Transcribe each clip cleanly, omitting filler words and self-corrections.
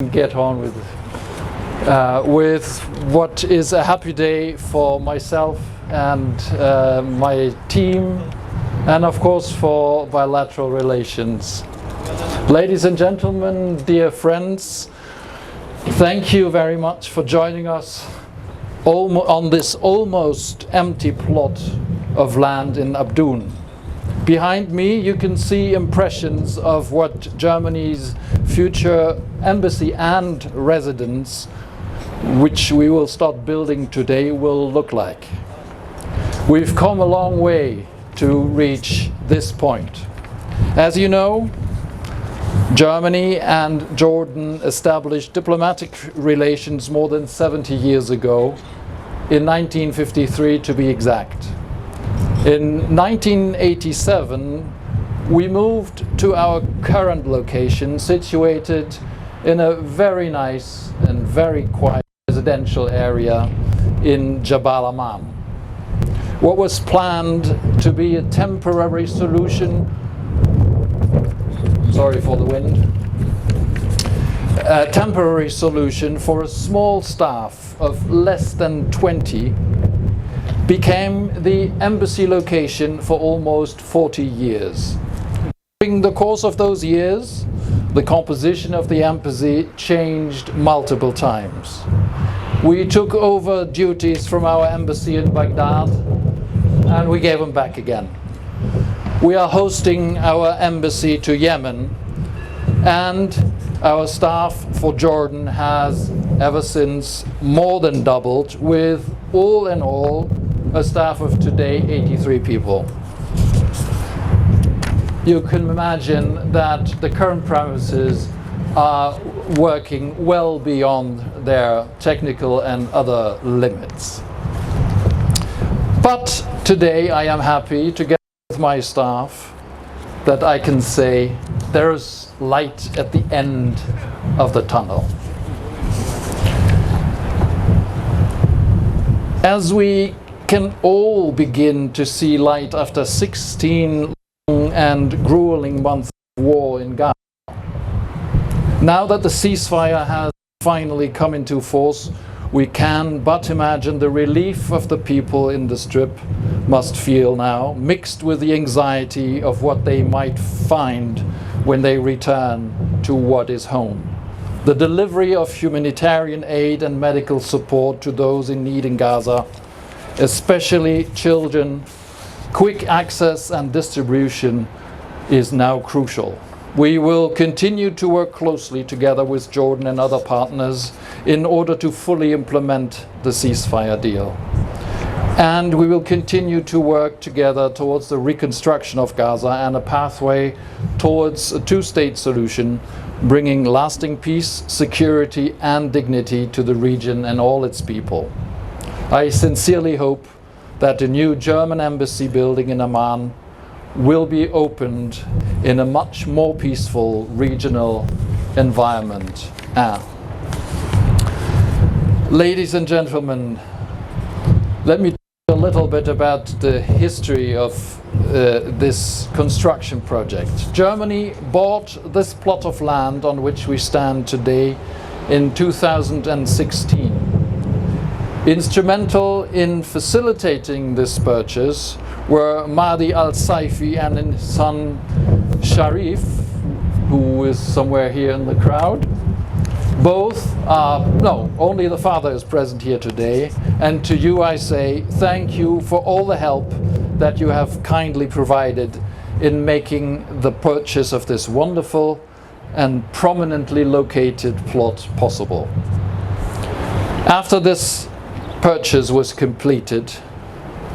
get on with what is a happy day for myself and my team, and of course for bilateral relations. Ladies and gentlemen, dear friends, thank you very much for joining us on this almost empty plot of land in Abdun. Behind me you can see impressions of what Germany's future embassy and residence, which we will start building today, will look like. We've come a long way to reach this point. As you know, Germany and Jordan established diplomatic relations more than 70 years ago, in 1953 to be exact. In 1987, we moved to our current location, situated in a very nice and very quiet residential area in Jabal Amman. What was planned to be a temporary solution, sorry for the wind, a temporary solution for a small staff of less than 20, became the embassy location for almost 40 years. During the course of those years, the composition of the embassy changed multiple times. We took over duties from our embassy in Baghdad and we gave them back again. We are hosting our embassy to Yemen, and our staff for Jordan has ever since more than doubled, with all in all a staff of today 83 people. You can imagine that the current premises are working well beyond their technical and other limits. But today I am happy, together with my staff, that I can say there's light at the end of the tunnel. As we can all begin to see light after 16 long and grueling months of war in Gaza, now that the ceasefire has finally come into force, we can but imagine the relief of the people in the Strip must feel now, mixed with the anxiety of what they might find when they return to what is home. The delivery of humanitarian aid and medical support to those in need in Gaza, especially children, quick access and distribution is now crucial. We will continue to work closely together with Jordan and other partners in order to fully implement the ceasefire deal. And we will continue to work together towards the reconstruction of Gaza and a pathway towards a two-state solution, bringing lasting peace, security and dignity to the region and all its people. I sincerely hope that the new German embassy building in Amman will be opened in a much more peaceful regional environment. Ladies and gentlemen, let me talk a little bit about the history of this construction project. Germany bought this plot of land on which we stand today in 2016. Instrumental in facilitating this purchase were Mahdi al-Saifi and his son Sharif, who is somewhere here in the crowd. Both are, no, only the father is present here today, and to you I say thank you for all the help that you have kindly provided in making the purchase of this wonderful and prominently located plot possible. After this purchase was completed,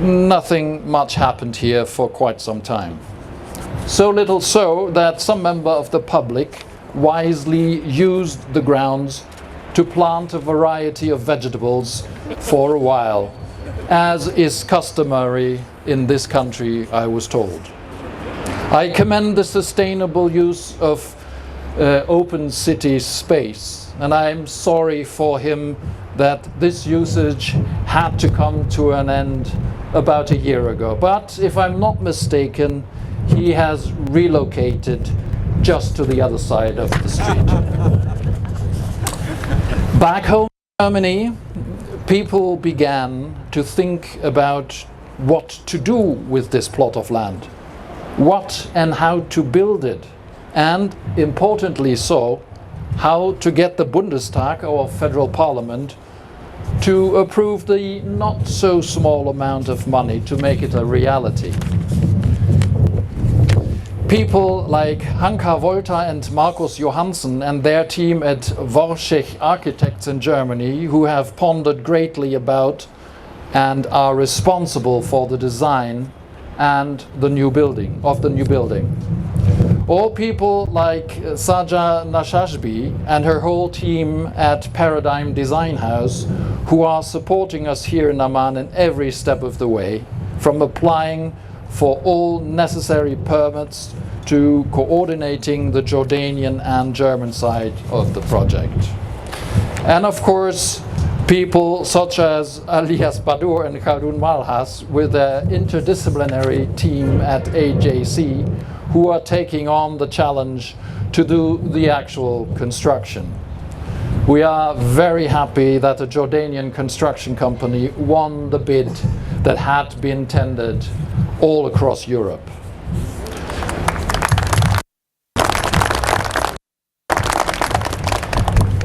nothing much happened here for quite some time. So little so that some member of the public wisely used the grounds to plant a variety of vegetables for a while, as is customary in this country, I was told. I commend the sustainable use of open city space, and I'm sorry for him that this usage had to come to an end about a year ago. But if I'm not mistaken, he has relocated just to the other side of the street. Back home in Germany, people began to think about what to do with this plot of land, what and how to build it, and importantly so, how to get the Bundestag, our federal parliament, to approve the not so small amount of money to make it a reality. People like Hanka Wolter and Markus Johansson and their team at Worschech Architects in Germany, who have pondered greatly about and are responsible for the design and the new building. Or people like Saja Nashashbi and her whole team at Paradigm Design House, who are supporting us here in Amman in every step of the way, from applying for all necessary permits to coordinating the Jordanian and German side of the project. And of course, people such as Alias Badur and Khaldun Malhas with their interdisciplinary team at AJC, who are taking on the challenge to do the actual construction. We are very happy that a Jordanian construction company won the bid that had been tendered all across Europe.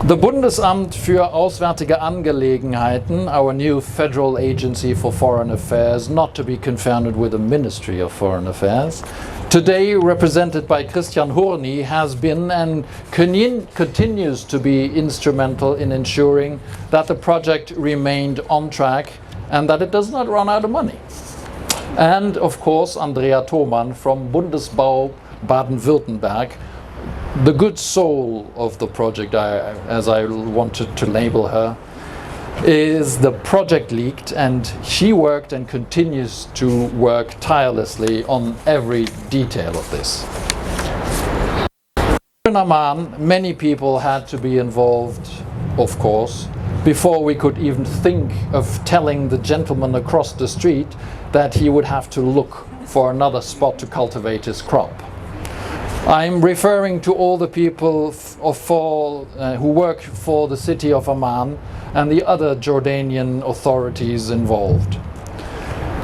The Bundesamt für Auswärtige Angelegenheiten, our new federal agency for foreign affairs, not to be confounded with the Ministry of Foreign Affairs, today represented by Christian Hurni, has been and continues to be instrumental in ensuring that the project remained on track and that it does not run out of money. And of course, Andrea Thomann from Bundesbau Baden-Württemberg, the good soul of the project, as I wanted to label her, is the project lead, and she worked and continues to work tirelessly on every detail of this. In Amman, many people had to be involved, of course, before we could even think of telling the gentleman across the street that he would have to look for another spot to cultivate his crop. I'm referring to all the people who work for the city of Amman and the other Jordanian authorities involved.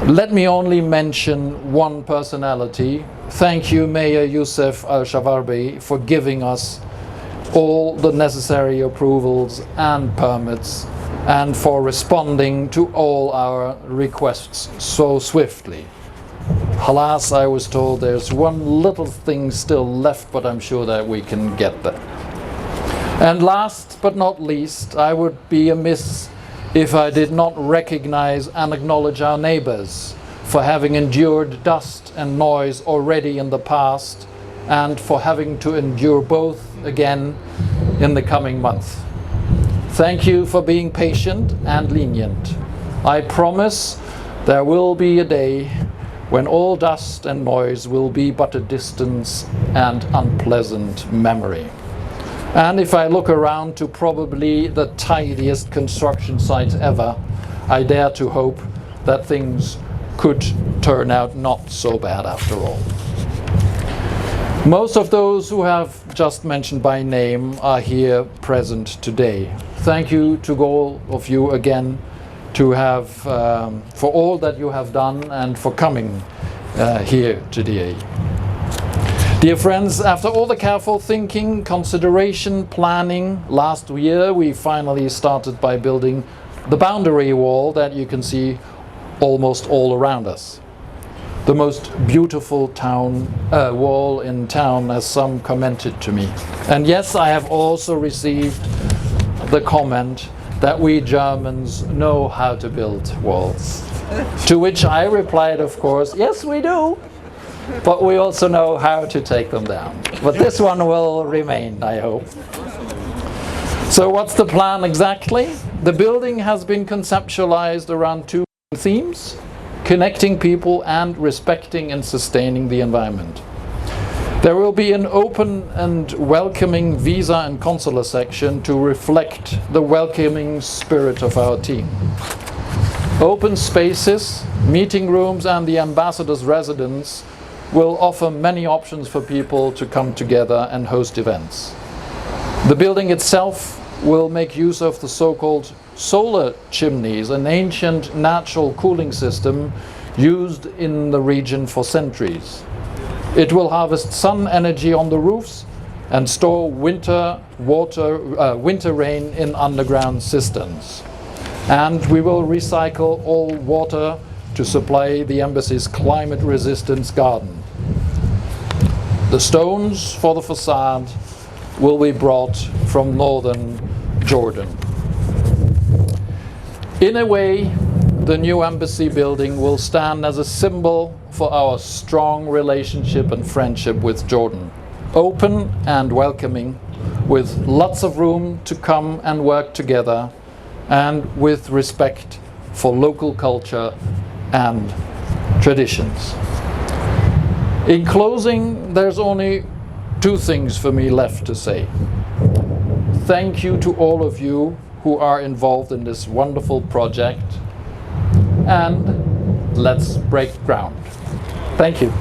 Let me only mention one personality. Thank you, Mayor Youssef Al-Shawarbi, for giving us all the necessary approvals and permits and for responding to all our requests so swiftly. Alas, I was told there's one little thing still left, but I'm sure that we can get there. And last but not least, I would be amiss if I did not recognize and acknowledge our neighbors for having endured dust and noise already in the past and for having to endure both again in the coming month. Thank you for being patient and lenient. I promise there will be a day when all dust and noise will be but a distance and unpleasant memory. And if I look around to probably the tidiest construction site ever, I dare to hope that things could turn out not so bad after all. Most of those who have just mentioned by name are here present today. Thank you to all of you again for all that you have done and for coming here today. Dear friends, after all the careful thinking, consideration, planning, last year we finally started by building the boundary wall that you can see almost all around us. The most beautiful wall in town, as some commented to me. And yes, I have also received the comment that we Germans know how to build walls. To which I replied, of course, yes we do, but we also know how to take them down. But this one will remain, I hope. So what's the plan exactly? The building has been conceptualized around two themes: connecting people and respecting and sustaining the environment. There will be an open and welcoming visa and consular section to reflect the welcoming spirit of our team. Open spaces, meeting rooms and the ambassador's residence will offer many options for people to come together and host events. The building itself will make use of the so-called solar chimneys, an ancient natural cooling system used in the region for centuries. It will harvest sun energy on the roofs and store winter rain in underground cisterns. And we will recycle all water to supply the embassy's climate resistance garden. The stones for the facade will be brought from northern Jordan. In a way, the new embassy building will stand as a symbol for our strong relationship and friendship with Jordan. Open and welcoming, with lots of room to come and work together, and with respect for local culture and traditions. In closing, there's only two things for me left to say. Thank you to all of you who are involved in this wonderful project, and let's break ground. Thank you.